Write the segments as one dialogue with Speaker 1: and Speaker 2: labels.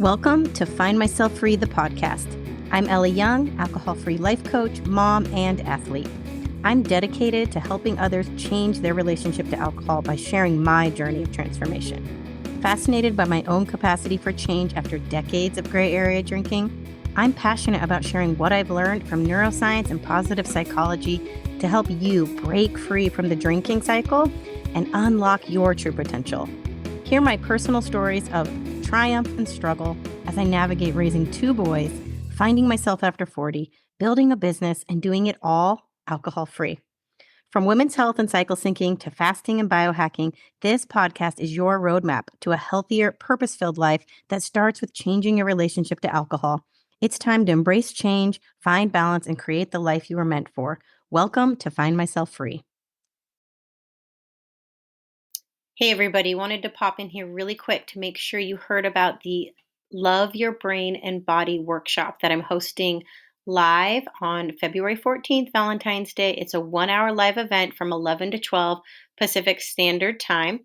Speaker 1: Welcome to Find Myself Free, the podcast. I'm Ellie Young, alcohol-free life coach, mom, and athlete. I'm dedicated to helping others change their relationship to alcohol by sharing my journey of transformation. Fascinated by my own capacity for change after decades of gray area drinking, I'm passionate about sharing what I've learned from neuroscience and positive psychology to help you break free from the drinking cycle and unlock your true potential. Hear my personal stories of triumph and struggle as I navigate raising two boys, finding myself after 40, building a business, and doing it all alcohol-free. From women's health and cycle syncing to fasting and biohacking, this podcast is your roadmap to a healthier, purpose-filled life that starts with changing your relationship to alcohol. It's time to embrace change, find balance, and create the life you were meant for. Welcome to Find Myself Free. Hey everybody, wanted to pop in here really quick to make sure you heard about the Love Your Brain and Body workshop that I'm hosting live on February 14th, Valentine's Day. It's a 1-hour live event from 11 to 12 Pacific Standard Time.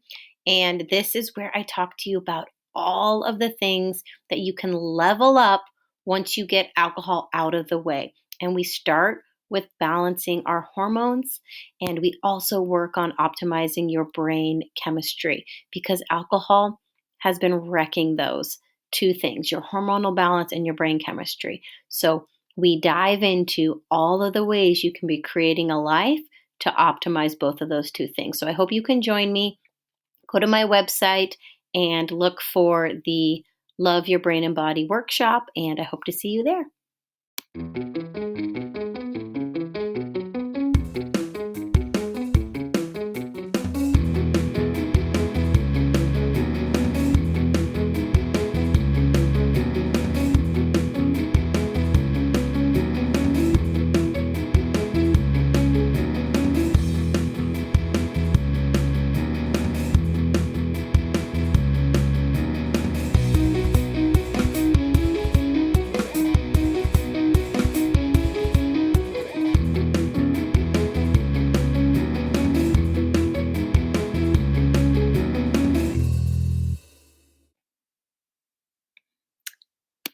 Speaker 1: And this is where I talk to you about all of the things that you can level up once you get alcohol out of the way. And we start with balancing our hormones, and we also work on optimizing your brain chemistry because alcohol has been wrecking those two things, your hormonal balance and your brain chemistry. So we dive into all of the ways you can be creating a life to optimize both of those two things. So I hope you can join me. Go to my website and look for the Love Your Brain and Body workshop, and I hope to see you there.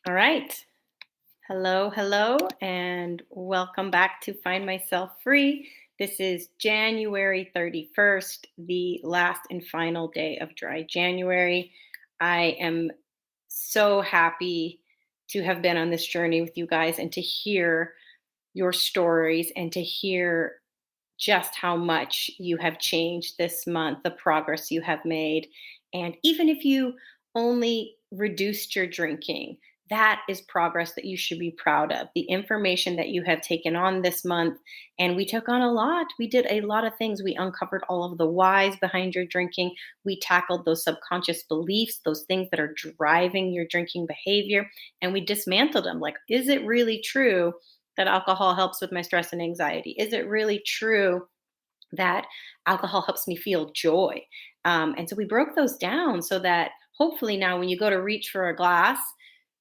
Speaker 1: All right. Hello, and welcome back to Find Myself Free. This is January 31st, the last and final day of dry January. I am so happy to have been on this journey with you guys and to hear your stories and to hear just how much you have changed this month, the progress you have made. And even if you only reduced your drinking, that is progress that you should be proud of. The information that you have taken on this month, and we took on a lot. We did a lot of things. We uncovered all of the whys behind your drinking. We tackled those subconscious beliefs, those things that are driving your drinking behavior, and we dismantled them. Like, is it really true that alcohol helps with my stress and anxiety? Is it really true that alcohol helps me feel joy? And so we broke those down so that hopefully now when you go to reach for a glass,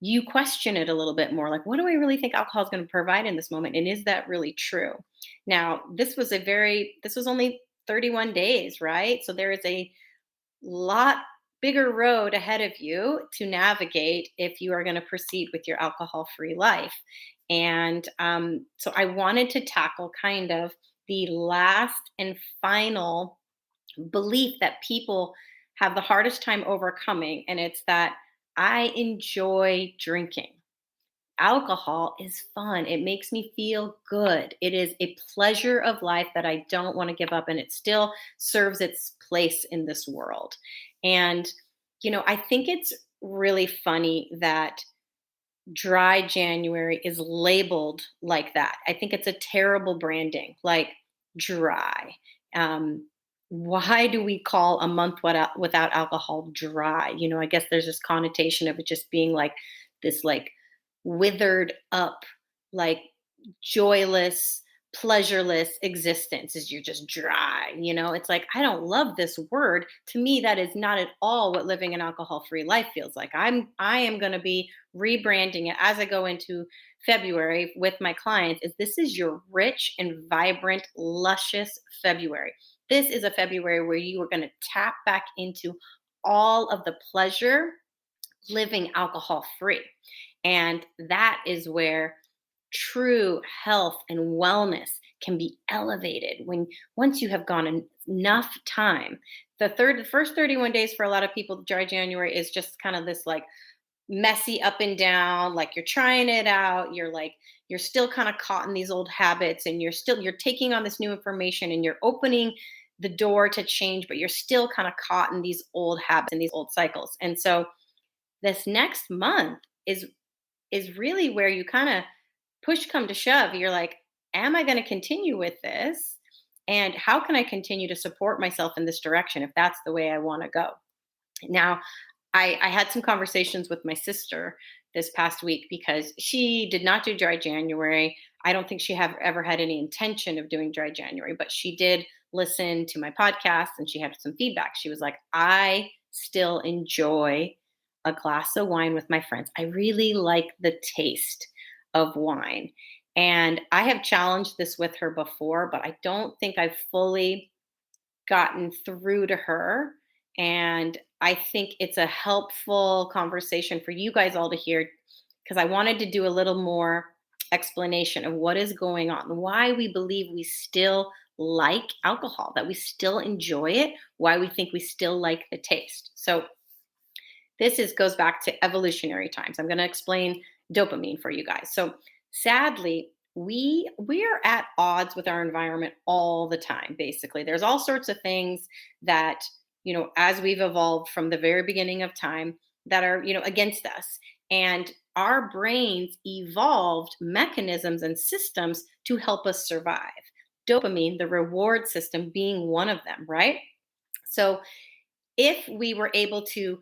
Speaker 1: you question it a little bit more. Like, what do I really think alcohol is going to provide in this moment? And is that really true? Now, this was only 31 days, right? So there is a lot bigger road ahead of you to navigate if you are going to proceed with your alcohol-free life. And so I wanted to tackle kind of the last and final belief that people have the hardest time overcoming, and it's that I enjoy drinking. Alcohol is fun. It makes me feel good. It is a pleasure of life that I don't want to give up, and it still serves its place in this world. And, I think it's really funny that dry January is labeled like that. I think it's a terrible branding, like dry. Why do we call a month without alcohol dry? I guess there's this connotation of it just being like this, like withered up, like joyless, pleasureless existence is you're just dry. It's like, I don't love this word. To me, that is not at all what living an alcohol-free life feels like. I am going to be rebranding it as I go into February with my clients. This is your rich and vibrant, luscious February. This is a February where you are going to tap back into all of the pleasure, living alcohol free. And that is where true health and wellness can be elevated when once you have gone enough time. The first 31 days for a lot of people, dry January is just kind of this like messy up and down, like you're trying it out, you're still kind of caught in these old habits, and you're taking on this new information, and you're opening the door to change, but you're still kind of caught in these old habits and these old cycles. And so this next month is really where you kind of push come to shove. You're like, am I going to continue with this? And how can I continue to support myself in this direction if that's the way I want to go? Now, I had some conversations with my sister this past week because she did not do dry January. I don't think she have ever had any intention of doing dry January, but she did listen to my podcast and she had some feedback. She was like, I still enjoy a glass of wine with my friends. I really like the taste of wine. And I have challenged this with her before, but I don't think I've fully gotten through to her. And I think it's a helpful conversation for you guys all to hear because I wanted to do a little more explanation of what is going on, why we believe we still like alcohol, that we still enjoy it, why we think we still like the taste. So this is goes back to evolutionary times. I'm going to explain dopamine for you guys. So sadly, we are at odds with our environment all the time. Basically, there's all sorts of things that, as we've evolved from the very beginning of time, that are, against us. And our brains evolved mechanisms and systems to help us survive. Dopamine, the reward system, being one of them, right? So if we were able to,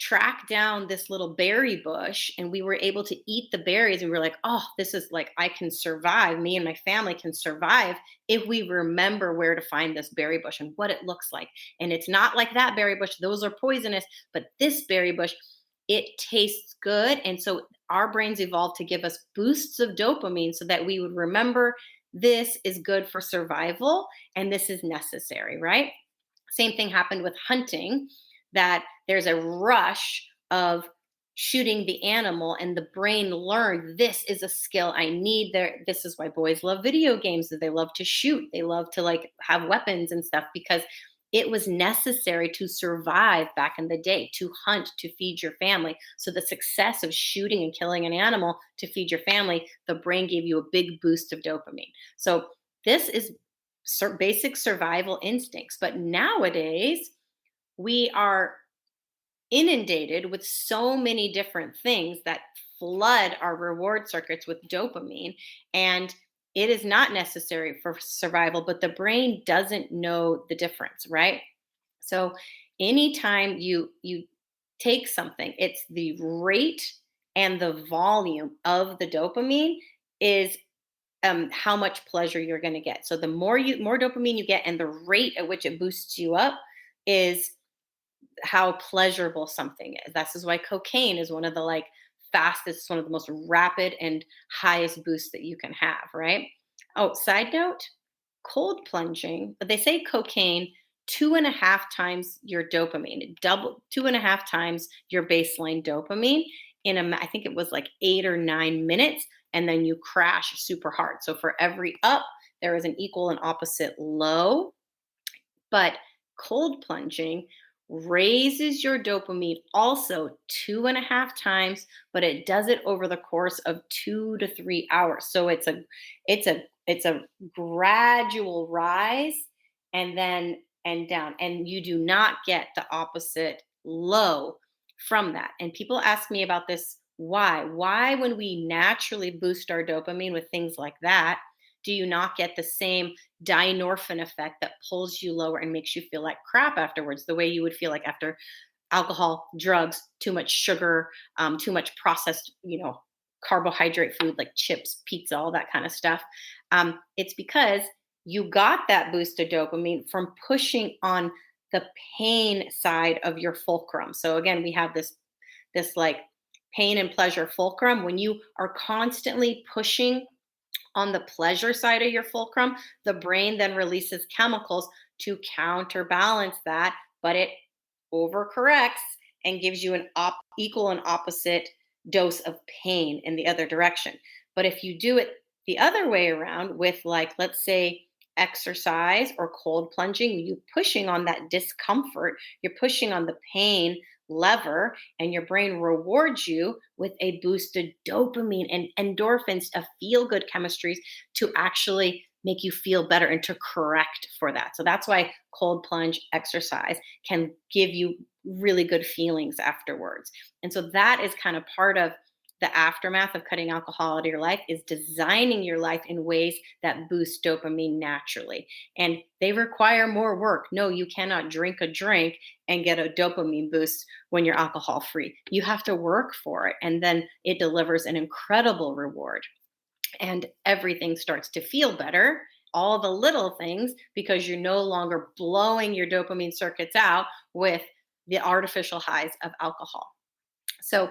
Speaker 1: track down this little berry bush and we were able to eat the berries, and we were like, oh, this is like, I can survive, me and my family can survive if we remember where to find this berry bush and what it looks like. And it's not like that berry bush, those are poisonous, but this berry bush, it tastes good. And so our brains evolved to give us boosts of dopamine so that we would remember this is good for survival and this is necessary, right? Same thing happened with hunting, that there's a rush of shooting the animal, and the brain learned this is a skill I need. There, this is why boys love video games, that they love to shoot, they love to like have weapons and stuff, because it was necessary to survive back in the day, to hunt, to feed your family. So the success of shooting and killing an animal to feed your family, the brain gave you a big boost of dopamine. So this is basic survival instincts. But nowadays, we are inundated with so many different things that flood our reward circuits with dopamine. And it is not necessary for survival, but the brain doesn't know the difference, right? So anytime you take something, it's the rate and the volume of the dopamine is how much pleasure you're going to get. So the more dopamine you get, and the rate at which it boosts you up is how pleasurable something is. This is why cocaine is one of the like fastest, one of the most rapid and highest boosts that you can have, right? Oh, side note, cold plunging, but they say cocaine 2.5 times your dopamine, double 2.5 times your baseline dopamine I think it was like 8 or 9 minutes, and then you crash super hard. So for every up, there is an equal and opposite low. But cold plunging raises your dopamine also 2.5 times, but it does it over the course of 2 to 3 hours. So it's a gradual rise, and then and down, and you do not get the opposite low from that. And people ask me about this. Why when we naturally boost our dopamine with things like that, do you not get the same dynorphin effect that pulls you lower and makes you feel like crap afterwards, the way you would feel like after alcohol, drugs, too much sugar, too much processed, carbohydrate food like chips, pizza, all that kind of stuff? It's because you got that boost of dopamine from pushing on the pain side of your fulcrum. So again, we have this like pain and pleasure fulcrum. When you are constantly pushing on the pleasure side of your fulcrum, the brain then releases chemicals to counterbalance that, but it overcorrects and gives you an equal and opposite dose of pain in the other direction. But if you do it the other way around with, like, let's say, exercise or cold plunging, you pushing on that discomfort, you're pushing on the pain lever, and your brain rewards you with a boosted dopamine and endorphins, a feel good chemistries to actually make you feel better and to correct for that. So that's why cold plunge exercise can give you really good feelings afterwards. And so that is kind of part of the aftermath of cutting alcohol out of your life, is designing your life in ways that boost dopamine naturally. And they require more work. No, you cannot drink a drink and get a dopamine boost when you're alcohol free. You have to work for it. And then it delivers an incredible reward. And everything starts to feel better. All the little things, because you're no longer blowing your dopamine circuits out with the artificial highs of alcohol. So,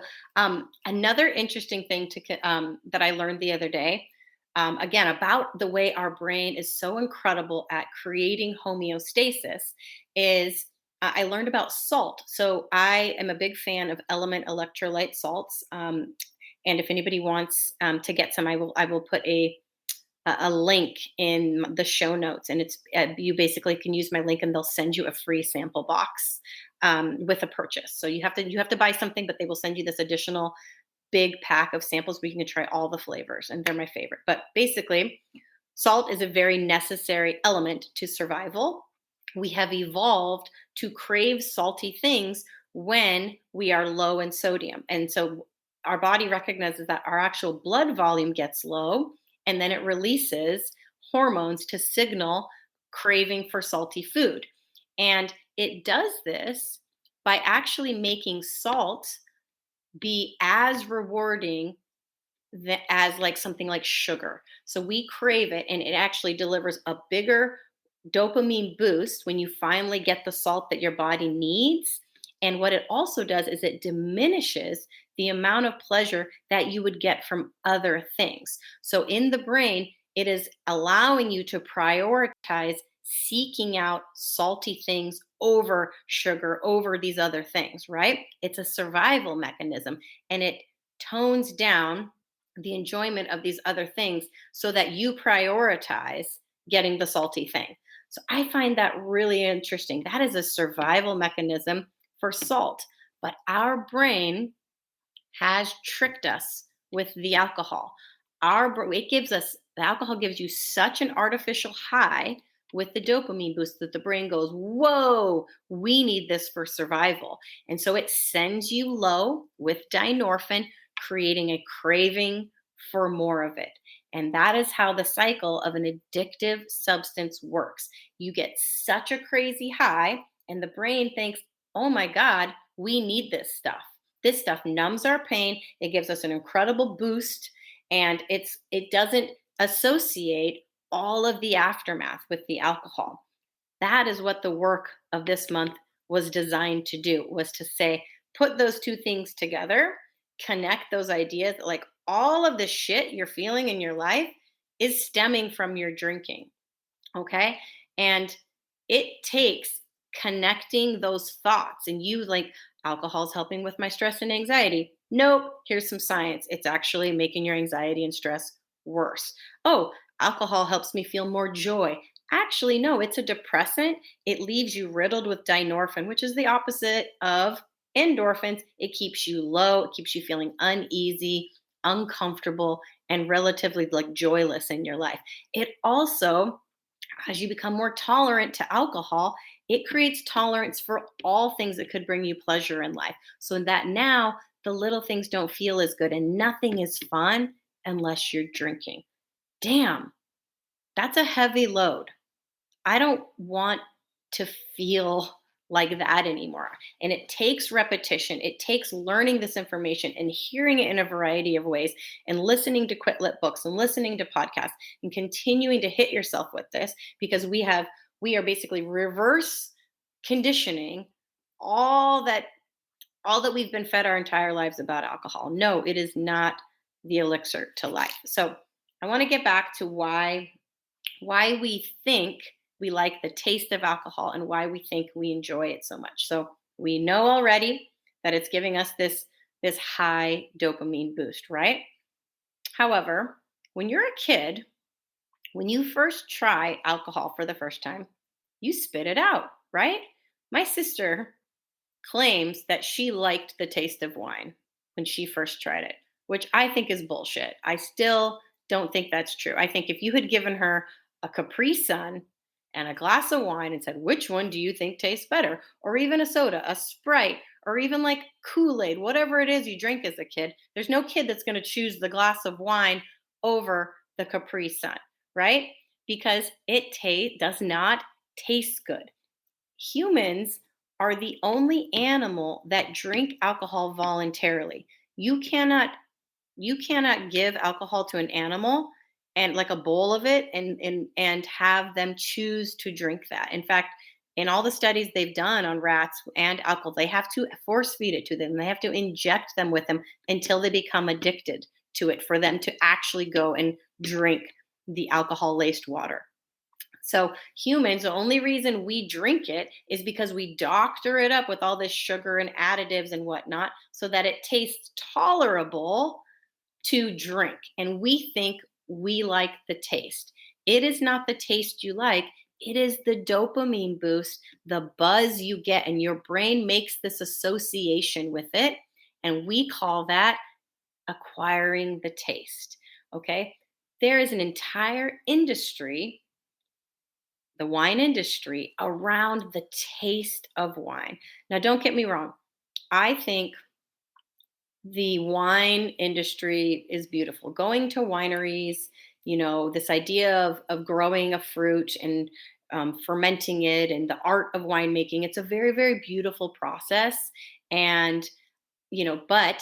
Speaker 1: another interesting thing that I learned the other day, again, about the way our brain is so incredible at creating homeostasis, is I learned about salt. So, I am a big fan of element electrolyte salts. And if anybody wants to get some, I will put a link in the show notes, and it's you basically can use my link, and they'll send you a free sample box with a purchase. So you have to buy something, but they will send you this additional big pack of samples where you can try all the flavors, and they're my favorite. But basically, salt is a very necessary element to survival. We have evolved to crave salty things when we are low in sodium, and so our body recognizes that our actual blood volume gets low, and then it releases hormones to signal craving for salty food. And it does this by actually making salt be as rewarding as like something like sugar. So we crave it, and it actually delivers a bigger dopamine boost when you finally get the salt that your body needs. And what it also does is it diminishes the amount of pleasure that you would get from other things. So in the brain, it is allowing you to prioritize seeking out salty things over sugar, over these other things, right? It's a survival mechanism, and it tones down the enjoyment of these other things so that you prioritize getting the salty thing. So I find that really interesting. That is a survival mechanism for salt. But our brain has tricked us with the alcohol. The alcohol gives you such an artificial high with the dopamine boost that the brain goes, whoa, we need this for survival. And so it sends you low with dynorphin, creating a craving for more of it. And that is how the cycle of an addictive substance works. You get such a crazy high, and the brain thinks, oh my God, we need this stuff. This stuff numbs our pain. It gives us an incredible boost, and it doesn't associate all of the aftermath with the alcohol. That is what the work of this month was designed to do, was to say, put those two things together, connect those ideas, like all of the shit you're feeling in your life is stemming from your drinking. Okay. And it takes connecting those thoughts, and you like, alcohol's helping with my stress and anxiety. Nope. Here's some science. It's actually making your anxiety and stress worse. Oh, alcohol helps me feel more joy. Actually, no, it's a depressant. It leaves you riddled with dynorphin, which is the opposite of endorphins. It keeps you low, it keeps you feeling uneasy, uncomfortable, and relatively like joyless in your life. It also, as you become more tolerant to alcohol, it creates tolerance for all things that could bring you pleasure in life. So that now the little things don't feel as good, and nothing is fun unless you're drinking. Damn, that's a heavy load. I don't want to feel like that anymore. And it takes repetition. It takes learning this information and hearing it in a variety of ways, and listening to quit lit books and listening to podcasts and continuing to hit yourself with this, because we are basically reverse conditioning all that all that we've been fed our entire lives about alcohol. No, it is not the elixir to life. So I want to get back to why we think we like the taste of alcohol and why we think we enjoy it so much. So we know already that it's giving us this high dopamine boost, right? However, when you're a kid, when you first try alcohol for the first time, you spit it out, right? My sister claims that she liked the taste of wine when she first tried it, which I think is bullshit. I still don't think that's true. I think if you had given her a Capri Sun and a glass of wine and said, which one do you think tastes better? Or even a soda, a Sprite, or even like Kool Aid, whatever it is you drink as a kid, there's no kid that's going to choose the glass of wine over the Capri Sun, right? Because it does not taste good. Humans are the only animal that drink alcohol voluntarily. You cannot give alcohol to an animal and like a bowl of it and have them choose to drink that. In fact, in all the studies they've done on rats and alcohol, they have to force feed it to them. They have to inject them with them until they become addicted to it for them to actually go and drink the alcohol laced water. So humans, the only reason we drink it is because we doctor it up with all this sugar and additives and whatnot so that it tastes tolerable to drink. And we think we like the taste. It is not the taste you like. It is the dopamine boost, the buzz you get, and your brain makes this association with it. And we call that acquiring the taste. Okay. There is an entire industry, the wine industry, around the taste of wine. Now, don't get me wrong. I think the wine industry is beautiful. Going to wineries, this idea of growing a fruit and fermenting it and the art of winemaking, it's a very, very beautiful process. And, but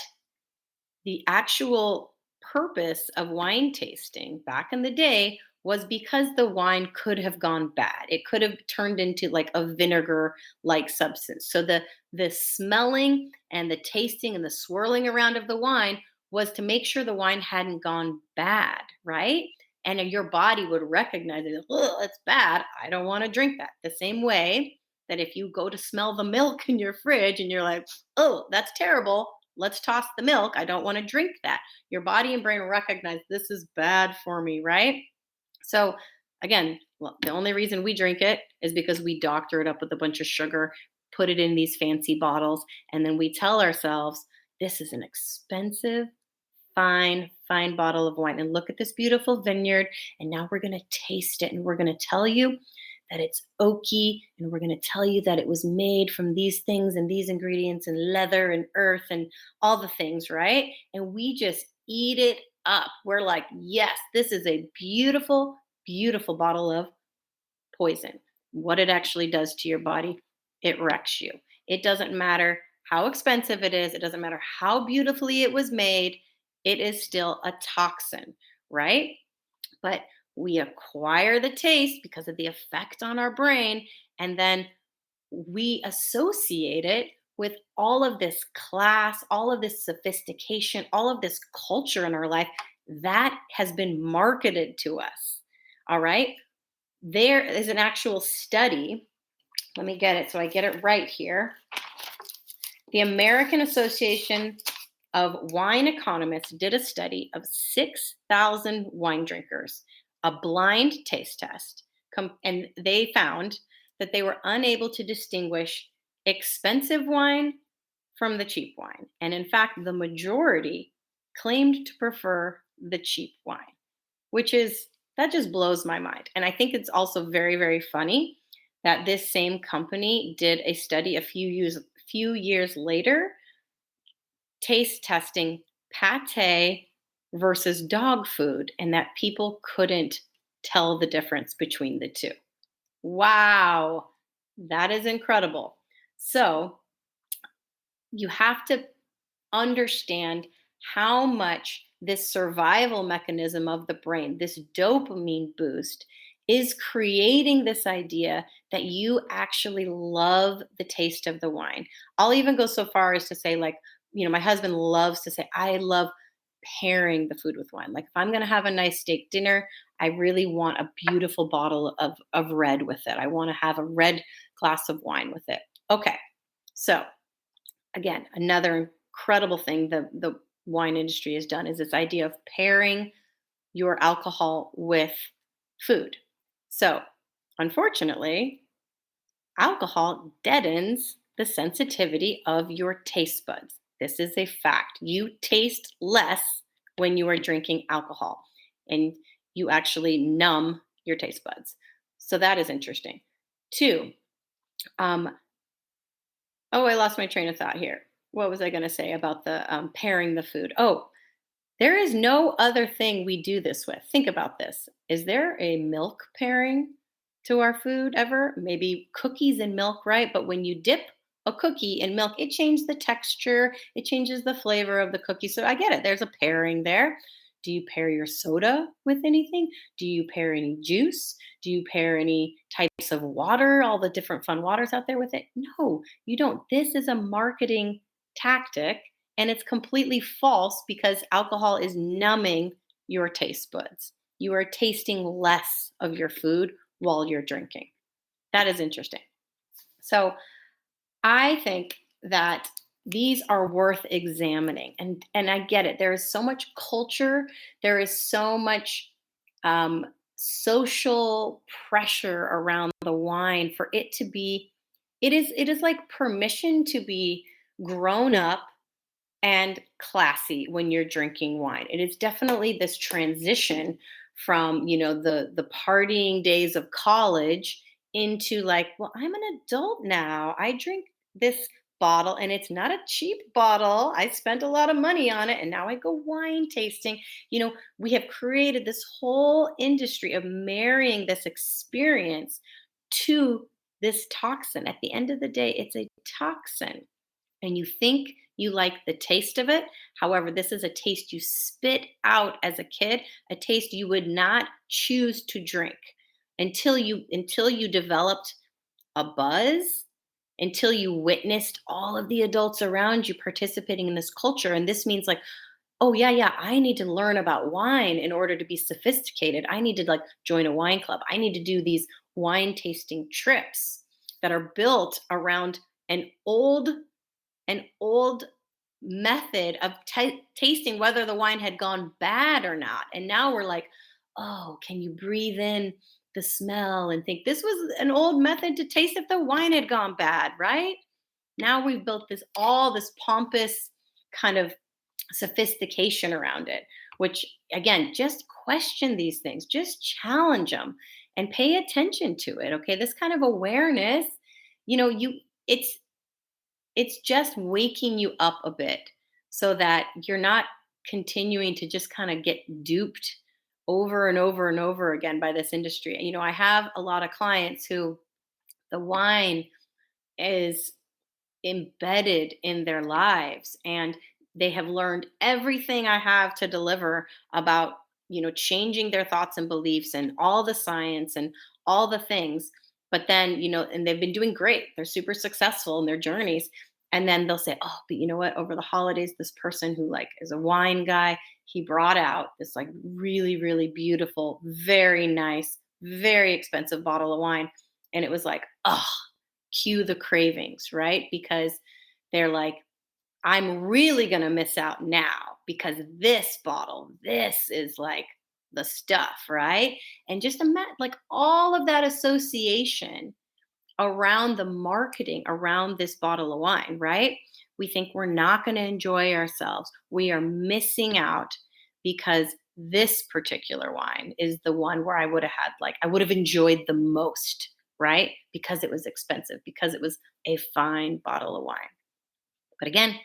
Speaker 1: the actual purpose of wine tasting back in the day was because the wine could have gone bad. It could have turned into like a vinegar like substance. So the smelling and the tasting and the swirling around of the wine was to make sure the wine hadn't gone bad, right? And your body would recognize it. Oh, it's bad. I don't want to drink that. The same way that if you go to smell the milk in your fridge and you're like, oh, that's terrible. Let's toss the milk. I don't want to drink that. Your body and brain recognize this is bad for me, right? So again, well, the only reason we drink it is because we doctor it up with a bunch of sugar, put it in these fancy bottles, and then we tell ourselves, this is an expensive, fine bottle of wine. And look at this beautiful vineyard. And now we're going to taste it. And we're going to tell you that it's oaky. And we're going to tell you that it was made from these things and these ingredients and leather and earth and all the things, right? And we just eat it up. We're like, yes, this is a beautiful, beautiful bottle of poison. What it actually does to your body, it wrecks you. It doesn't matter how expensive it is, it doesn't matter how beautifully it was made, it is still a toxin, right? But we acquire the taste because of the effect on our brain, and then we associate it with all of this class, all of this sophistication, all of this culture in our life that has been marketed to us. All right. There is an actual study. Let me get it so I get it right here. The American Association of Wine Economists did a study of 6,000 wine drinkers, a blind taste test, and they found that they were unable to distinguish expensive wine from the cheap wine. And in fact, the majority claimed to prefer the cheap wine, that just blows my mind. And I think it's also very, very funny that this same company did a study a few years later, taste testing pate versus dog food, and that people couldn't tell the difference between the two. Wow, that is incredible. So you have to understand how much this survival mechanism of the brain, this dopamine boost, is creating this idea that you actually love the taste of the wine. I'll even go so far as to say, like, my husband loves to say, I love pairing the food with wine. Like, if I'm going to have a nice steak dinner, I really want a beautiful bottle of red with it. I want to have a red glass of wine with it. Okay. So again, another incredible thing the wine industry has done is this idea of pairing your alcohol with food. So, unfortunately, alcohol deadens the sensitivity of your taste buds. This is a fact. You taste less when you are drinking alcohol, and you actually numb your taste buds. So that is interesting. Two, um, oh, I lost my train of thought here. What was I going to say about the pairing the food? Oh, there is no other thing we do this with. Think about this. Is there a milk pairing to our food ever? Maybe cookies and milk, right? But when you dip a cookie in milk, it changes the texture, it changes the flavor of the cookie. So I get it. There's a pairing there. Do you pair your soda with anything? Do you pair any juice? Do you pair any types of water, all the different fun waters out there with it? No, you don't. This is a marketing tactic, and it's completely false because alcohol is numbing your taste buds. You are tasting less of your food while you're drinking. That is interesting. So I think that these are worth examining. And I get it. There is so much culture, there is so much um, social pressure around the wine for it to be, it is like permission to be grown up and classy when you're drinking wine. It is definitely this transition from, the partying days of college into like, well, I'm an adult now. I drink this bottle and it's not a cheap bottle. I spent a lot of money on it and now I go wine tasting. We have created this whole industry of marrying this experience to this toxin. At the end of the day, it's a toxin and you think you like the taste of it. However, this is a taste you spit out as a kid, a taste you would not choose to drink until you developed a buzz, until you witnessed all of the adults around you participating in this culture. And this means like, oh yeah, yeah, I need to learn about wine in order to be sophisticated. I need to like join a wine club. I need to do these wine tasting trips that are built around an old an old method of tasting whether the wine had gone bad or not. And now we're like, oh, can you breathe in the smell and think this was an old method to taste if the wine had gone bad, right? Now we've built this pompous kind of sophistication around it, which again, just question these things, just challenge them and pay attention to it. Okay. This kind of awareness, you know, you, it's, it's just waking you up a bit so that you're not continuing to just kind of get duped over and over and over again by this industry. I have a lot of clients who the wine is embedded in their lives and they have learned everything I have to deliver about changing their thoughts and beliefs and all the science and all the things, but then and they've been doing great, they're super successful in their journeys, and then they'll say, oh, but you know what, over the holidays this person who like is a wine guy, he brought out this like really really beautiful, very nice, very expensive bottle of wine, and it was like, oh, cue the cravings, right? Because they're like, I'm really going to miss out now because this bottle, this is like the stuff, right? And just imagine like all of that association around the marketing around this bottle of wine, right? We think we're not going to enjoy ourselves. We are missing out because this particular wine is the one where I would have had, like, I would have enjoyed the most, right? Because it was expensive, because it was a fine bottle of wine. But again,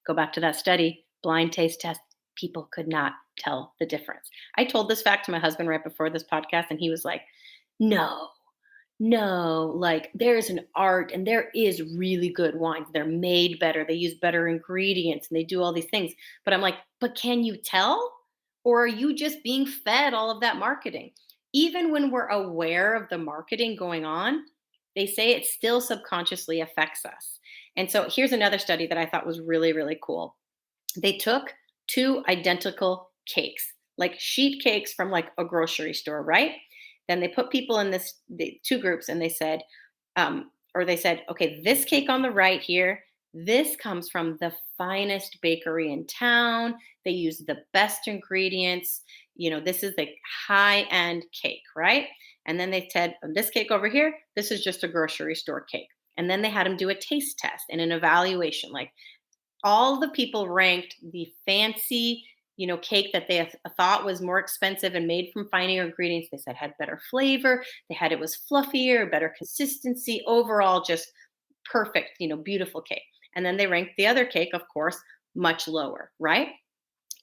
Speaker 1: go back to that study, blind taste test, people could not tell the difference. I told this fact to my husband right before this podcast, and he was like, no, no, like there's an art and there is really good wines. They're made better, they use better ingredients, and they do all these things. But I'm like, but can you tell? Or are you just being fed all of that marketing? Even when we're aware of the marketing going on, they say it still subconsciously affects us. And so here's another study that I thought was really, really cool. They took two identical cakes, like sheet cakes from like a grocery store, right? Then they put people in the two groups, and they said, okay, this cake on the right here, This comes from the finest bakery in town. They use the best ingredients. This is like high end cake, right? And then they said, this cake over here, this is just a grocery store cake. And then they had them do a taste test and an evaluation. Like all the people ranked the fancy, cake that they thought was more expensive and made from finer ingredients. They said had better flavor. They had it was fluffier, better consistency, overall just perfect, beautiful cake. And then they ranked the other cake, of course, much lower, right?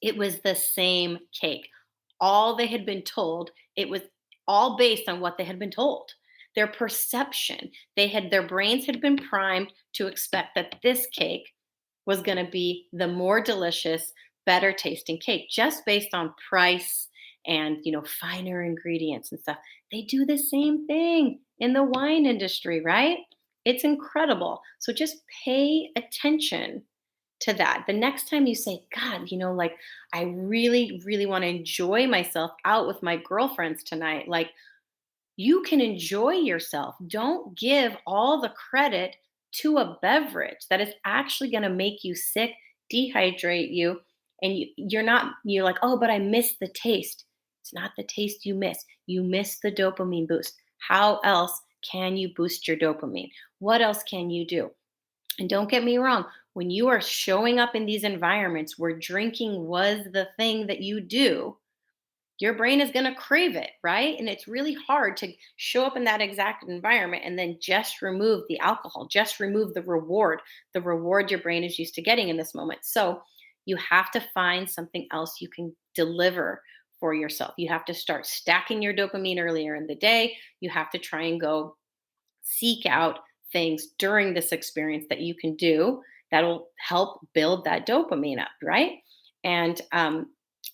Speaker 1: It was the same cake. All they had been told, it was all based on what they had been told. Their perception, their brains had been primed to expect that this cake was going to be the more delicious, better tasting cake just based on price and, finer ingredients and stuff. They do the same thing in the wine industry, right? It's incredible. So just pay attention to that. The next time you say, God, like I really, really want to enjoy myself out with my girlfriends tonight, like you can enjoy yourself. Don't give all the credit to a beverage that is actually going to make you sick, dehydrate you, and you're like, oh, but I miss the taste. It's not the taste you miss. You miss the dopamine boost. How else can you boost your dopamine? What else can you do? And don't get me wrong, when you are showing up in these environments where drinking was the thing that you do, your brain is going to crave it, right? And it's really hard to show up in that exact environment and then just remove the alcohol, just remove the reward your brain is used to getting in this moment. So you have to find something else you can deliver for yourself. You have to start stacking your dopamine earlier in the day. You have to try and go seek out things during this experience that you can do that'll help build that dopamine up, right? And I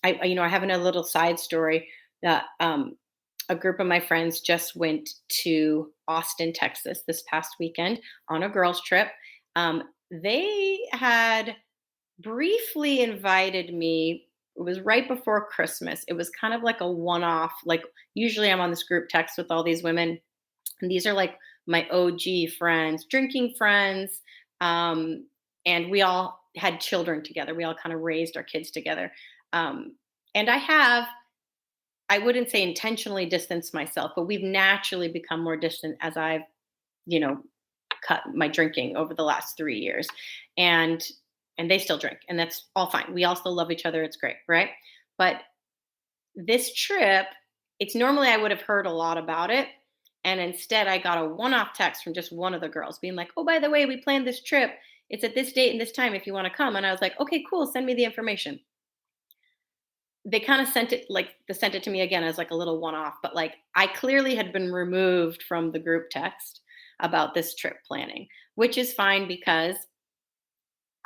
Speaker 1: have a little side story that a group of my friends just went to Austin, Texas this past weekend on a girls' trip. They had briefly invited me. It was right before Christmas. It was kind of like a one off. Like, usually I'm on this group text with all these women, and these are like my OG friends, drinking friends. And we all had children together. We all kind of raised our kids together. Um, and I wouldn't say intentionally distanced myself, but we've naturally become more distant as I've, you know, cut my drinking over the last 3 years. And and they still drink, and that's all fine. We all still love each other. It's great, right? But this trip, it's normally I would have heard a lot about it. And instead I got a one-off text from just one of the girls being like, oh, by the way, we planned this trip. It's at this date and this time if you want to come. And I was like, okay, cool. Send me the information. They kind of sent it to me again as like a little one-off, but like I clearly had been removed from the group text about this trip planning, which is fine because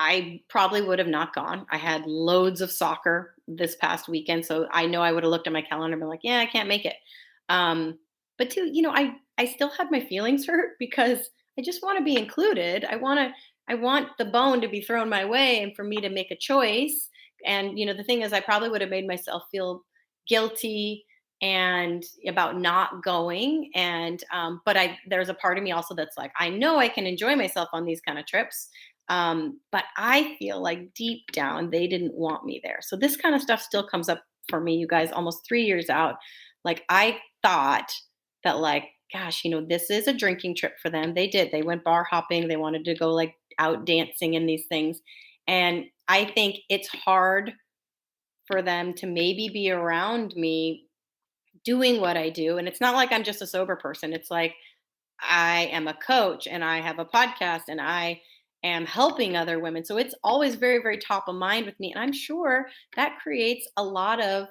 Speaker 1: I probably would have not gone. I had loads of soccer this past weekend, so I know I would have looked at my calendar and been like, "Yeah, I can't make it." But too, I still had my feelings hurt because I just want to be included. I want the bone to be thrown my way and for me to make a choice. And the thing is, I probably would have made myself feel guilty and about not going. And but there's a part of me also that's like, I know I can enjoy myself on these kind of trips, but I feel like deep down they didn't want me there. So this kind of stuff still comes up for me, you guys, almost 3 years out. Like I thought that like, gosh, this is a drinking trip for them. They went bar hopping. They wanted to go like out dancing and these things. And I think it's hard for them to maybe be around me doing what I do. And it's not like I'm just a sober person. It's like I am a coach and I have a podcast and I am helping other women. So it's always very, very top of mind with me. And I'm sure that creates a lot of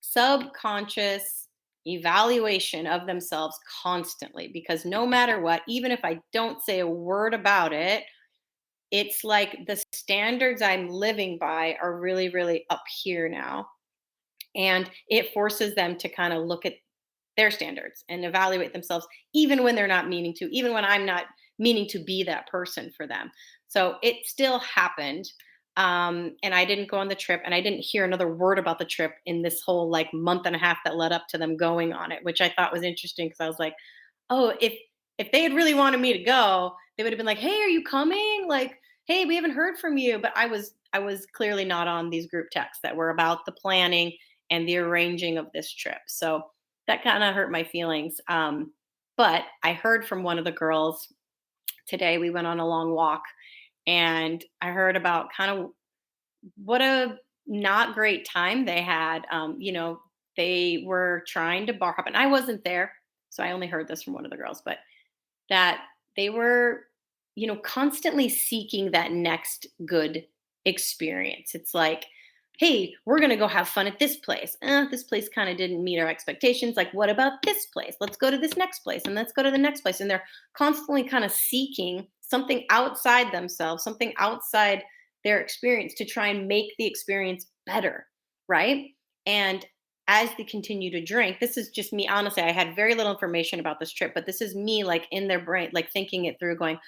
Speaker 1: subconscious evaluation of themselves constantly because no matter what, even if I don't say a word about it, it's like the standards I'm living by are really, really up here now. And it forces them to kind of look at their standards and evaluate themselves, even when they're not meaning to, even when I'm not meaning to be that person for them. So it still happened. And I didn't go on the trip and I didn't hear another word about the trip in this whole like month and a half that led up to them going on it, which I thought was interesting because I was like, oh, if they had really wanted me to go, they would have been like, hey, are you coming? Like, hey, we haven't heard from you. But I was clearly not on these group texts that were about the planning and the arranging of this trip. So that kind of hurt my feelings. But I heard from one of the girls today. We went on a long walk, and I heard about kind of what a not great time they had. They were trying to bar hop, and I wasn't there, so I only heard this from one of the girls. But that they were, constantly seeking that next good experience. It's like, hey, we're going to go have fun at this place. This place kind of didn't meet our expectations. Like, what about this place? Let's go to this next place and let's go to the next place. And they're constantly kind of seeking something outside themselves, something outside their experience to try and make the experience better. Right. And as they continue to drink, this is just me. Honestly, I had very little information about this trip, but this is me like in their brain, like thinking it through, going,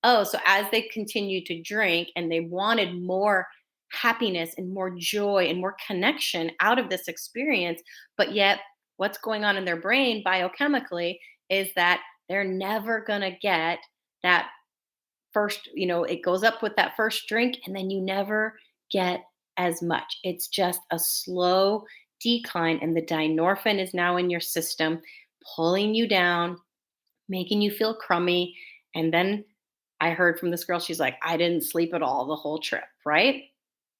Speaker 1: oh, so as they continue to drink and they wanted more happiness and more joy and more connection out of this experience, but yet what's going on in their brain biochemically is that they're never going to get that first, it goes up with that first drink and then you never get as much. It's just a slow decline, and the dynorphin is now in your system, pulling you down, making you feel crummy. And then I heard from this girl, she's like, I didn't sleep at all the whole trip, right?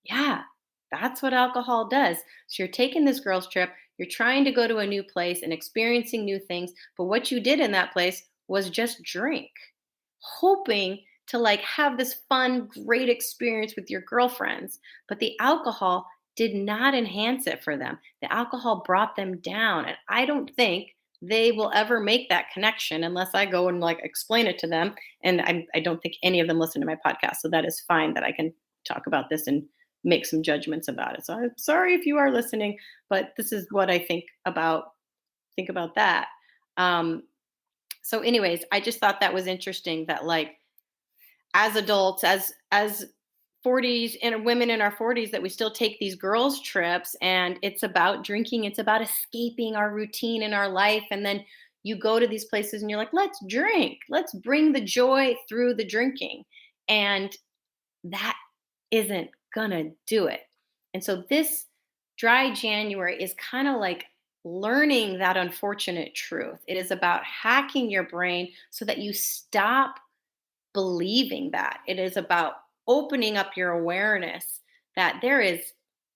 Speaker 1: Yeah, that's what alcohol does. So you're taking this girl's trip, you're trying to go to a new place and experiencing new things, but what you did in that place was just drink, hoping to like have this fun, great experience with your girlfriends. But the alcohol did not enhance it for them. The alcohol brought them down. And I don't think they will ever make that connection unless I go and like explain it to them. And I don't think any of them listen to my podcast. So that is fine that I can talk about this and make some judgments about it. So I'm sorry if you are listening, but this is what I think about that. Um, so anyways, I just thought that was interesting that like as adults, as 40s and women in our 40s, that we still take these girls trips and it's about drinking, it's about escaping our routine in our life. And then you go to these places and you're like, let's drink, let's bring the joy through the drinking. And that isn't gonna do it. And so this dry January is kind of like learning that unfortunate truth. It is about hacking your brain so that you stop believing that. It is about opening up your awareness that there is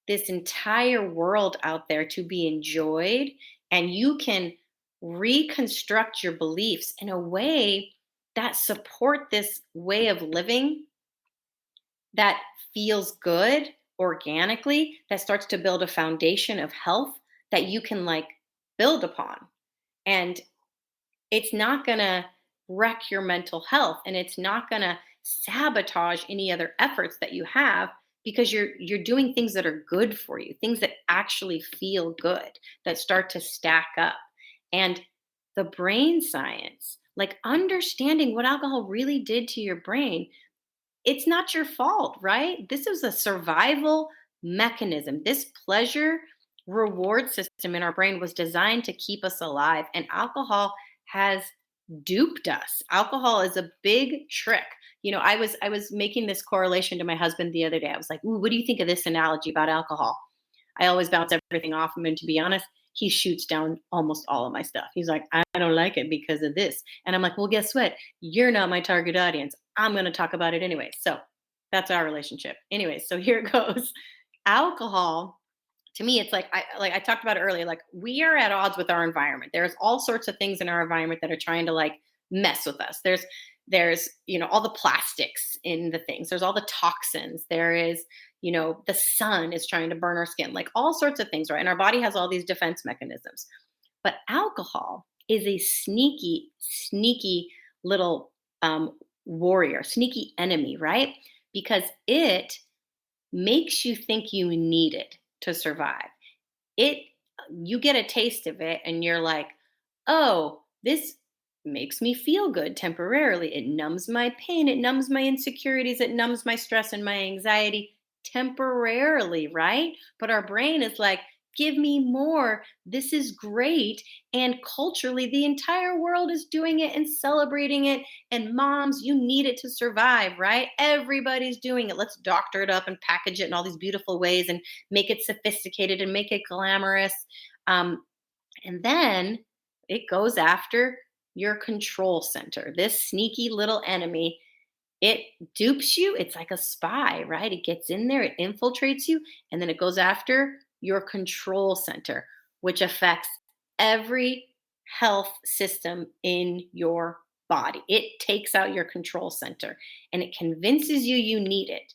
Speaker 1: this entire world out there to be enjoyed, and you can reconstruct your beliefs in a way that support this way of living that feels good organically, that starts to build a foundation of health that you can like build upon. And it's not going to wreck your mental health, and it's not going to sabotage any other efforts that you have, because you're doing things that are good for you, things that actually feel good, that start to stack up. And the brain science, like understanding what alcohol really did to your brain, it's not your fault, right? This is a survival mechanism. This pleasure reward system in our brain was designed to keep us alive, and alcohol has duped us. Alcohol is a big trick. I was making this correlation to my husband the other day. I was like, "Ooh, what do you think of this analogy about alcohol?" I always bounce everything off him, and to be honest, he shoots down almost all of my stuff. He's like, I don't like it because of this. And I'm like, well, guess what? You're not my target audience. I'm going to talk about it anyway. So that's our relationship. Anyway, so here it goes. Alcohol, to me, it's like I talked about it earlier, like we are at odds with our environment. There's all sorts of things in our environment that are trying to like mess with us. There's all the plastics in the things, there's all the toxins, there is the sun is trying to burn our skin, like all sorts of things, right? And our body has all these defense mechanisms. But alcohol is a sneaky little warrior, sneaky enemy, right? Because it makes you think you need it to survive. It You get a taste of it and you're like, "Oh, this makes me feel good temporarily. It numbs my pain, it numbs my insecurities, it numbs my stress and my anxiety temporarily," right? But our brain is like, Give me more. This is great. And culturally, the entire world is doing it and celebrating it. And moms, you need it to survive, right? Everybody's doing it. Let's doctor it up and package it in all these beautiful ways and make it sophisticated and make it glamorous. Um, and then it goes after your control center, this sneaky little enemy. It dupes you. It's like a spy, right? It gets in there, it infiltrates you, and then it goes after your control center, which affects every health system in your body. It takes out your control center and it convinces you you need it.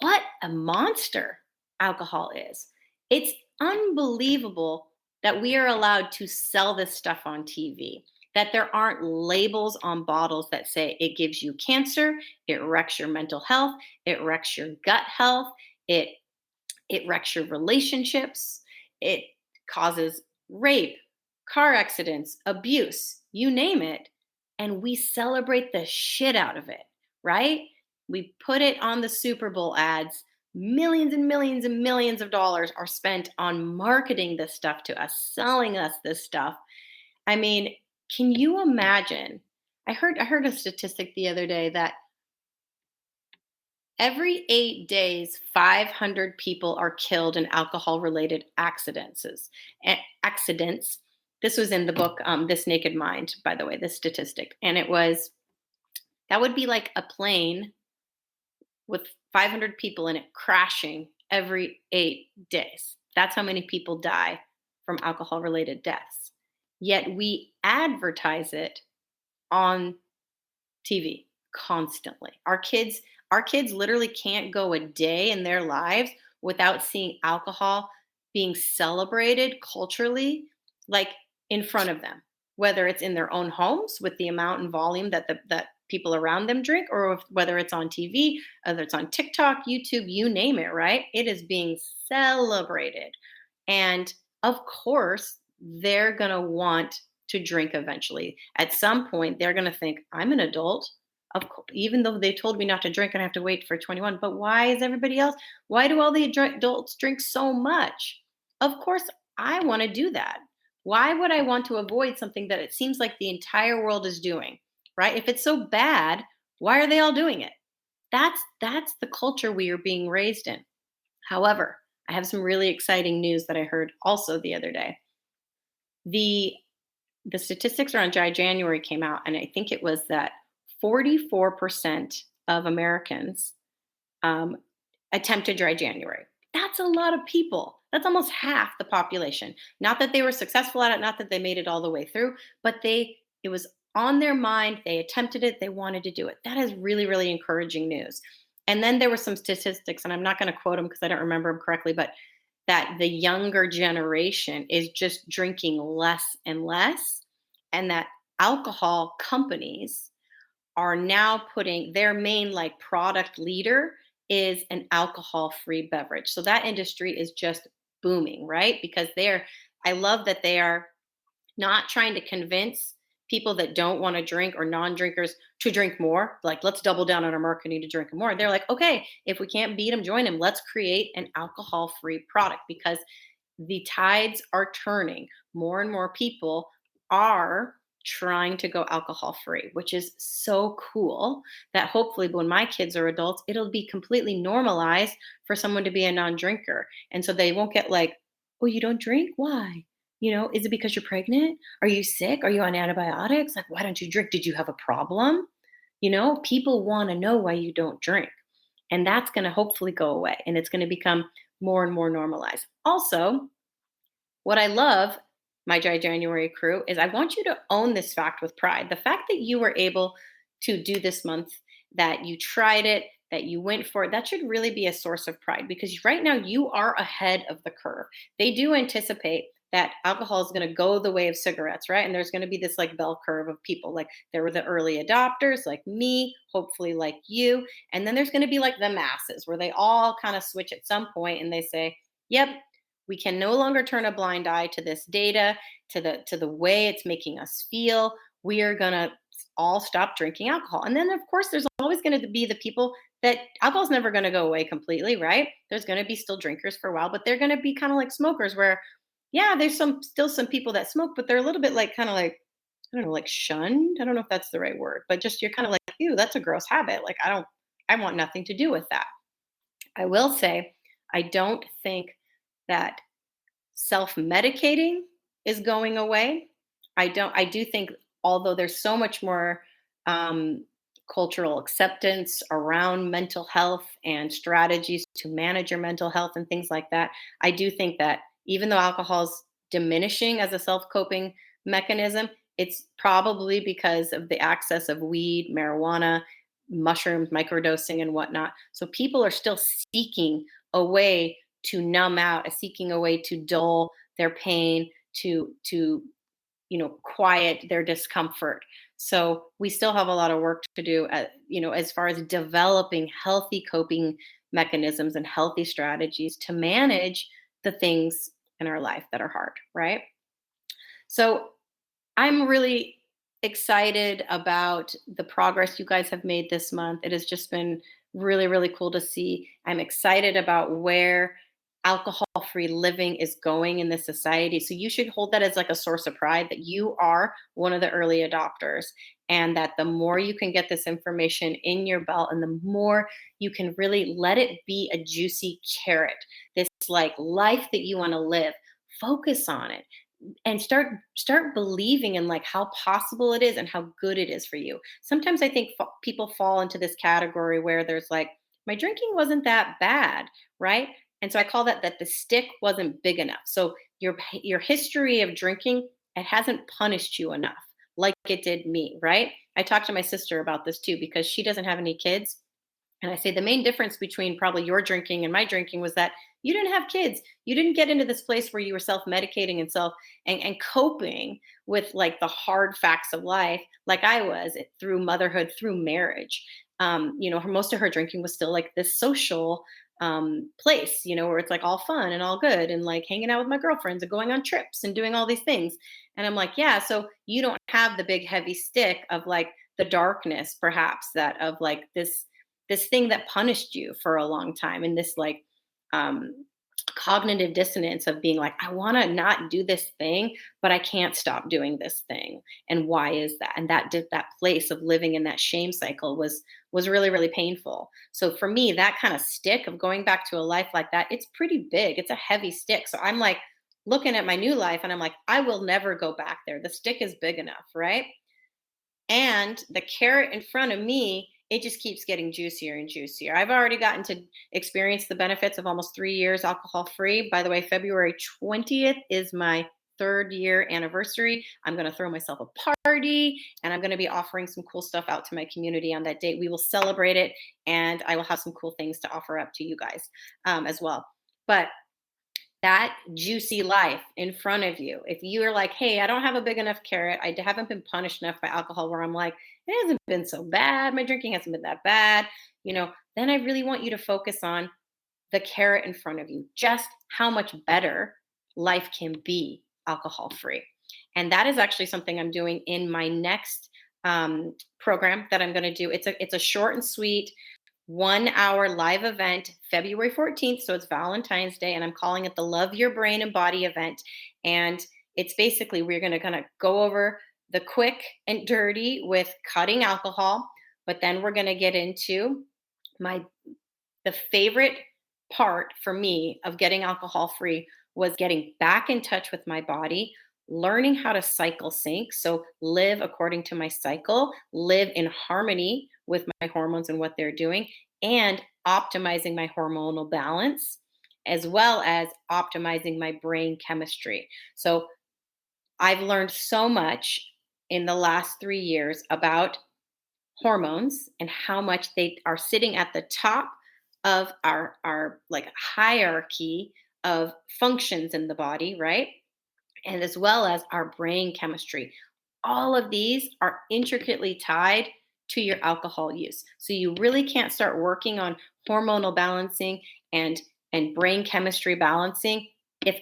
Speaker 1: What a monster alcohol is. It's unbelievable that we are allowed to sell this stuff on TV, that there aren't labels on bottles that say it gives you cancer, it wrecks your mental health, it wrecks your gut health, it it wrecks your relationships, it causes rape, car accidents, abuse, you name it, and we celebrate the shit out of it, right? We put it on the Super Bowl ads. Millions and millions and millions of dollars are spent on marketing this stuff to us, selling us this stuff. I mean, can you imagine? I heard a statistic the other day that every 8 days, 500 people are killed in alcohol-related accidents. Accidents. This was in the book, "This Naked Mind," by the way, this statistic, and it was that would be like a plane with 500 people in it crashing every 8 days. That's how many people die from alcohol-related deaths. Yet we advertise it on TV constantly. Our kids literally can't go a day in their lives without seeing alcohol being celebrated culturally, like in front of them, whether it's in their own homes with the amount and volume that people around them drink, or whether it's on TV, whether it's on TikTok, YouTube, you name it, right? It is being celebrated. And of course, they're going to want to drink eventually. At some point, they're going to think, I'm an adult. Even though they told me not to drink and I have to wait for 21. But why is everybody else? Why do all the adults drink so much? Of course, I want to do that. Why would I want to avoid something that it seems like the entire world is doing, right? If it's so bad, why are they all doing it? That's the culture we are being raised in. However, I have some really exciting news that I heard also the other day. The the statistics around dry January came out, and I think it was that 44% of Americans um, attempted dry January. That's a lot of people. That's almost half the population. Not that they were successful at it, not that they made it all the way through, but it was on their mind. They attempted it. They wanted to do it. That is really, really encouraging news. And then there were some statistics, and I'm not going to quote them because I don't remember them correctly, but that the younger generation is just drinking less and less, and that alcohol companies are now putting their main like product leader is an alcohol free beverage. So that industry is just booming, right? Because I love that they are not trying to convince people that don't want to drink or non-drinkers to drink more. Like, let's double down on our marketing to drink more. They're like, okay, if we can't beat them, join them. Let's create an alcohol-free product because the tides are turning. More and more people are trying to go alcohol free, which is so cool that hopefully when my kids are adults, it'll be completely normalized for someone to be a non-drinker. And so they won't get like, oh, you don't drink? Why? Is it because you're pregnant? Are you sick? Are you on antibiotics? Like, why don't you drink? Did you have a problem? People want to know why you don't drink. And that's going to hopefully go away and it's going to become more and more normalized. Also, what I love, my Dry January crew, is I want you to own this fact with pride. The fact that you were able to do this month, that you tried it, that you went for it, that should really be a source of pride because right now you are ahead of the curve. They do anticipate that alcohol is going to go the way of cigarettes, right? And there's going to be this like bell curve of people. Like there were the early adopters, like me, hopefully like you. And then there's going to be like the masses where they all kind of switch at some point and they say, yep, we can no longer turn a blind eye to this data, to the way it's making us feel. We are going to all stop drinking alcohol. And then, of course, there's always going to be the people that alcohol's never going to go away completely, right? There's going to be still drinkers for a while, but they're going to be kind of like smokers where, yeah, there's still some people that smoke, but they're a little bit like kind of like, I don't know, like shunned. I don't know if that's the right word, but just you're kind of like, ew, that's a gross habit. Like, I want nothing to do with that. I will say, I don't think that self-medicating is going away. I do think, although there's so much more um, cultural acceptance around mental health and strategies to manage your mental health and things like that, I do think that even though alcohol's diminishing as a self-coping mechanism, it's probably because of the access of weed, marijuana, mushrooms, microdosing, and whatnot. So people are still seeking a way to numb out, seeking a way to dull their pain, to quiet their discomfort. So we still have a lot of work to do as far as developing healthy coping mechanisms and healthy strategies to manage the things in our life that are hard, right? So I'm really excited about the progress you guys have made this month. It has just been really, really cool to see. I'm excited about where alcohol free living is going in this society. So you should hold that as like a source of pride that you are one of the early adopters, and that the more you can get this information in your belt and the more you can really let it be a juicy carrot, this like life that you want to live, focus on it and start believing in like how possible it is and how good it is for you. Sometimes I think people fall into this category where there's like, my drinking wasn't that bad, right? And so I call that the stick wasn't big enough. So your history of drinking, it hasn't punished you enough like it did me, right? I talked to my sister about this too because she doesn't have any kids, and I say the main difference between probably your drinking and my drinking was that you didn't have kids. You didn't get into this place where you were self-medicating and and coping with like the hard facts of life, like I was through motherhood, through marriage. Most of her drinking was still like this social place, where it's like all fun and all good and like hanging out with my girlfriends and going on trips and doing all these things. And I'm like, yeah, so you don't have the big heavy stick of like the darkness, perhaps, that of like this thing that punished you for a long time, and this like um cognitive dissonance of being like, I want to not do this thing, but I can't stop doing this thing. And why is that? And that place of living in that shame cycle was really, really painful. So for me, that kind of stick of going back to a life like that, it's pretty big. It's a heavy stick. So I'm like looking at my new life and I'm like, I will never go back there. The stick is big enough, right? And the carrot in front of me, it just keeps getting juicier and juicier. I've already gotten to experience the benefits of almost 3 years alcohol free. By the way, February 20th is my third year anniversary. I'm going to throw myself a party and I'm going to be offering some cool stuff out to my community on that date. We will celebrate it, and I will have some cool things to offer up to you guys as well. But that juicy life in front of you. If you're like, hey, I don't have a big enough carrot, I haven't been punished enough by alcohol where I'm like, it hasn't been so bad, my drinking hasn't been that bad, then I really want you to focus on the carrot in front of you, just how much better life can be alcohol free. And that is actually something I'm doing in my next program that I'm going to do. It's a short and sweet 1 hour live event, February 14th. So it's Valentine's Day, and I'm calling it the Love Your Brain and Body event. And it's basically, we're going to kind of go over the quick and dirty with cutting alcohol, but then we're going to get into my the favorite part for me of getting alcohol free was getting back in touch with my body, learning how to cycle sync. So live according to my cycle, live in harmony with my hormones and what they're doing, and optimizing my hormonal balance, as well as optimizing my brain chemistry. So I've learned so much in the last 3 years about hormones and how much they are sitting at the top of our like hierarchy of functions in the body, right? And as well as our brain chemistry. All of these are intricately tied to your alcohol use. So you really can't start working on hormonal balancing and brain chemistry balancing if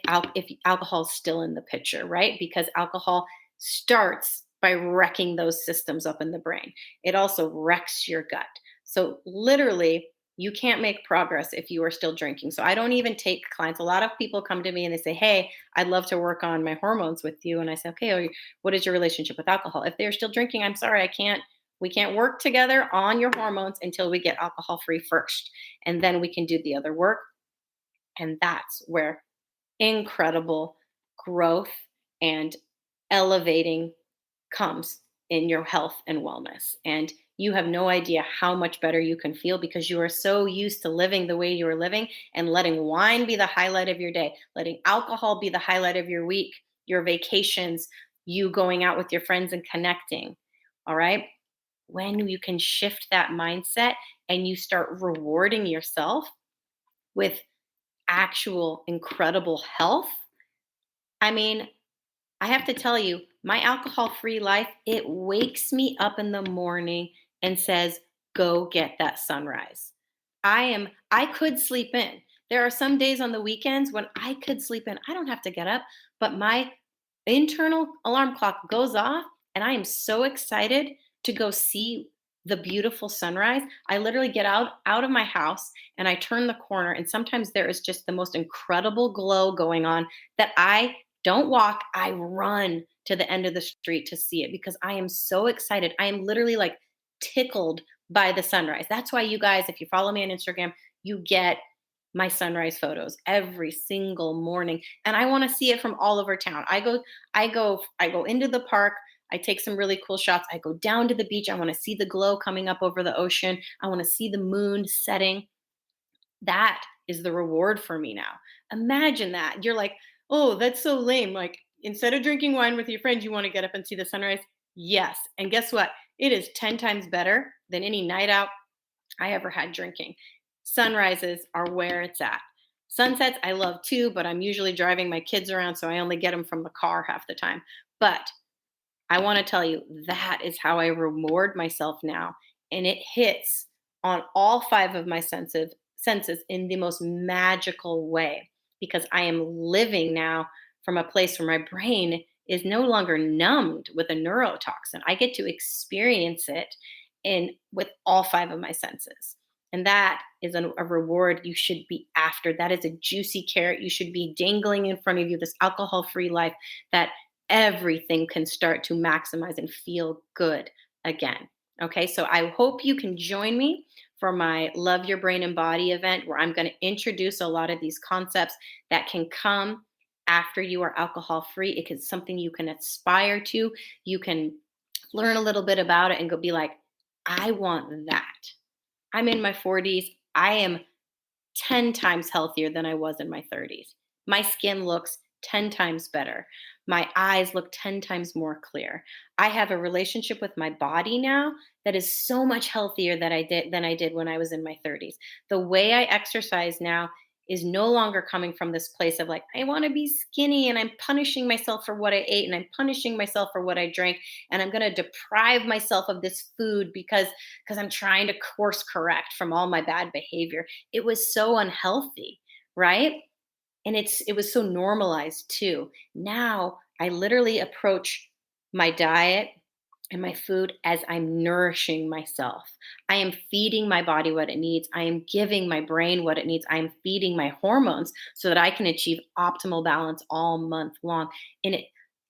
Speaker 1: alcohol is still in the picture, right? Because alcohol starts by wrecking those systems up in the brain. It also wrecks your gut. So literally, you can't make progress if you are still drinking. So I don't even take clients. A lot of people come to me and they say, "Hey, I'd love to work on my hormones with you." And I say, "Okay, what is your relationship with alcohol?" If they're still drinking, I'm sorry, I can't. We can't work together on your hormones until we get alcohol free first. And then we can do the other work. And that's where incredible growth and elevating comes in your health and wellness. And you have no idea how much better you can feel because you are so used to living the way you are living and letting wine be the highlight of your day, letting alcohol be the highlight of your week, your vacations, you going out with your friends and connecting. All right. When you can shift that mindset and you start rewarding yourself with actual incredible health, I mean, I have to tell you, my alcohol free life, it wakes me up in the morning and says, go get that sunrise. I could sleep in. There are some days on the weekends when I could sleep in. I don't have to get up, but my internal alarm clock goes off and I am so excited to go see the beautiful sunrise. I literally get out of my house and I turn the corner and sometimes there is just the most incredible glow going on that I don't walk, I run to the end of the street to see it because I am so excited. I am literally like tickled by the sunrise. That's why you guys, if you follow me on Instagram, you get my sunrise photos every single morning and I want to see it from all over town. I go into the park, I take some really cool shots. I go down to the beach. I want to see the glow coming up over the ocean. I want to see the moon setting. That is the reward for me now. Imagine that. You're like, "Oh, that's so lame." Like instead of drinking wine with your friends, you want to get up and see the sunrise? Yes. And guess what? It is 10 times better than any night out I ever had drinking. Sunrises are where it's at. Sunsets I love too, but I'm usually driving my kids around, so I only get them from the car half the time. But I want to tell you that is how I reward myself now. And it hits on all five of my senses in the most magical way because I am living now from a place where my brain is no longer numbed with a neurotoxin. I get to experience it in with all five of my senses. And that is a reward you should be after. That is a juicy carrot you should be dangling in front of you, this alcohol free life that everything can start to maximize and feel good again. Okay, so I hope you can join me for my Love Your Brain and Body event where I'm going to introduce a lot of these concepts that can come after you are alcohol free. It is something you can aspire to. You can learn a little bit about it and go be like, I want that. I'm in my 40s. I am 10 times healthier than I was in my 30s. My skin looks 10 times better. My eyes look 10 times more clear. I have a relationship with my body now that is so much healthier than I did when I was in my 30s. The way I exercise now is no longer coming from this place of like, I want to be skinny and I'm punishing myself for what I ate and I'm punishing myself for what I drank and I'm going to deprive myself of this food because I'm trying to course correct from all my bad behavior. It was so unhealthy, right? And it was so normalized too. Now I literally approach my diet and my food as I'm nourishing myself. I am feeding my body what it needs. I am giving my brain what it needs. I am feeding my hormones so that I can achieve optimal balance all month long. And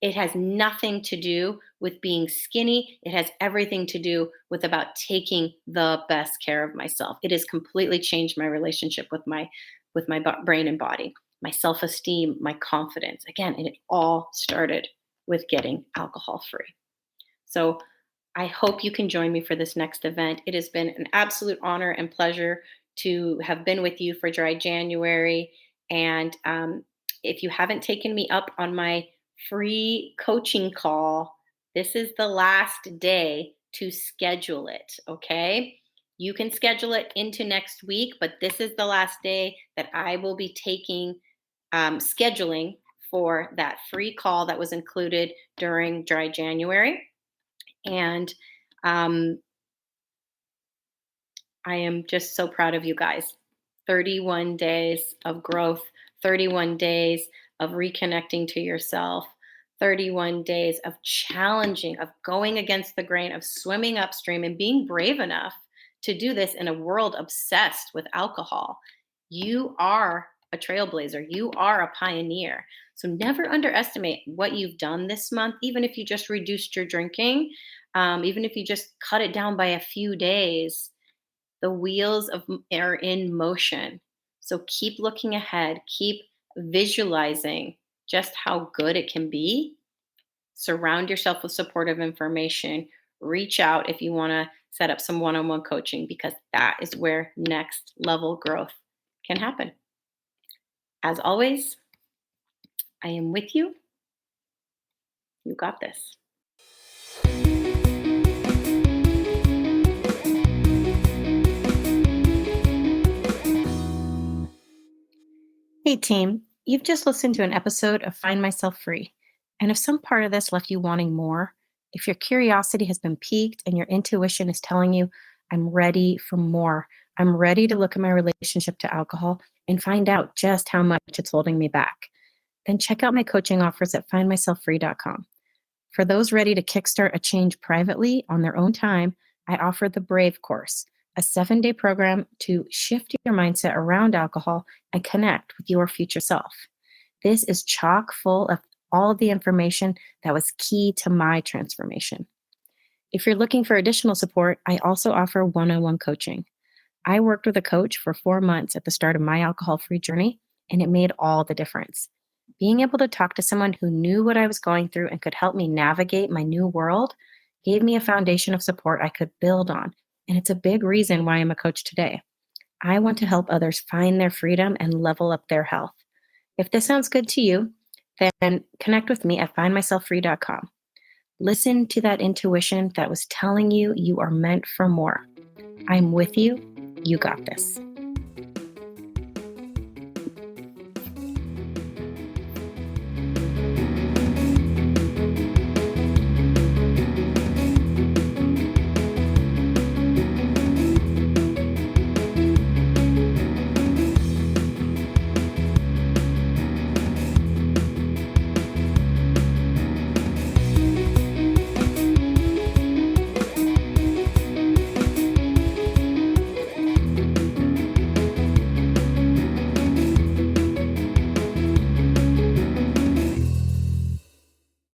Speaker 1: it has nothing to do with being skinny. It has everything to do with about taking the best care of myself. It has completely changed my relationship with my brain and body, my self-esteem, my confidence. Again, and it all started with getting alcohol free. So I hope you can join me for this next event. It has been an absolute honor and pleasure to have been with you for Dry January. And if you haven't taken me up on my free coaching call, this is the last day to schedule it. Okay. You can schedule it into next week, but this is the last day that I will be taking scheduling for that free call that was included during Dry January. And I am just so proud of you guys. 31 days of growth, 31 days of reconnecting to yourself, 31 days of challenging, of going against the grain, of swimming upstream and being brave enough to do this in a world obsessed with alcohol. You are a trailblazer, you are a pioneer. So never underestimate what you've done this month, even if you just reduced your drinking, even if you just cut it down by a few days. The wheels are in motion. So keep looking ahead, keep visualizing just how good it can be. Surround yourself with supportive information. Reach out if you want to set up some one on one coaching, because that is where next level growth can happen. As always, I am with you. You got this. Hey, team. You've just listened to an episode of Find Myself Free. And if some part of this left you wanting more, if your curiosity has been piqued and your intuition is telling you, I'm ready for more, I'm ready to look at my relationship to alcohol and find out just how much it's holding me back, then check out my coaching offers at findmyselffree.com. For those ready to kickstart a change privately on their own time, I offer the Brave course, a 7-day program to shift your mindset around alcohol and connect with your future self. This is chock full of all of the information that was key to my transformation. If you're looking for additional support, I also offer one-on-one coaching. I worked with a coach for 4 months at the start of my alcohol-free journey, and it made all the difference. Being able to talk to someone who knew what I was going through and could help me navigate my new world gave me a foundation of support I could build on. And it's a big reason why I'm a coach today. I want to help others find their freedom and level up their health. If this sounds good to you, then connect with me at findmyselffree.com. Listen to that intuition that was telling you you are meant for more. I'm with you. You got this.